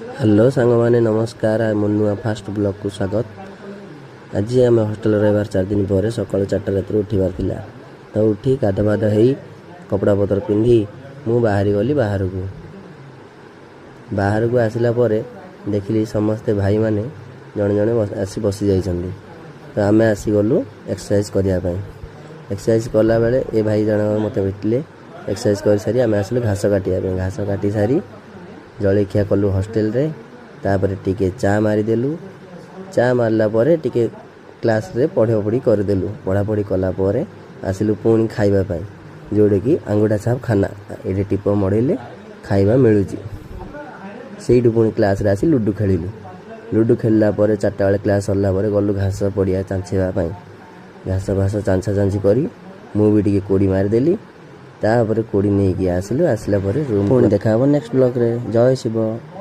Hello सांग माने नमस्कार मो नुआ फास्ट ब्लॉग को स्वागत। आज आम हॉस्टल रही 4 दिन पर सकाल 4टा रात उठिबार थिला तो उठी गाधबाध हो कपड़ा पतर पिंधि मु बाहरी गली बाहर को आसला देखिली समस्ते भाई माने जड़े जड़े आसी बसी जाइछन्ति। तो आम आसी गलु एक्सरसाइज करने। एक्सरसाइज कला बेले ए भाई जन मत भेटिले। एक्सरसाइज कर सारी आम आसलु घास काटिया। घास काटी सारी जलखिया कलु हॉस्टेल रे। तापर टिके चा मारिदेलु। चा मारला परे टिके क्लास रे पढ़ापढ़ी करदेलु। पढ़ापढ़ी कला परे आसिलु पुणी खाइबा पाई जोड़े कि आंगुठा छाप खाना ये टिप मड़ेले खाइबा मिलुची। सेठू पुणी क्लास रे आसी लुडु खेलिलु। लुडु खेलला परे 4टा बेले क्लास सरला परे गलु घास पड़िया चांचेबा पाई। घास घास चांछा चांची करी मु भी टिके कोड़ी मारिदेली। तापर कोड़ी नहीं आसिलु। आसला परे रूम पुणी देखा नेक्स्ट ब्लॉग रे। जय शिव।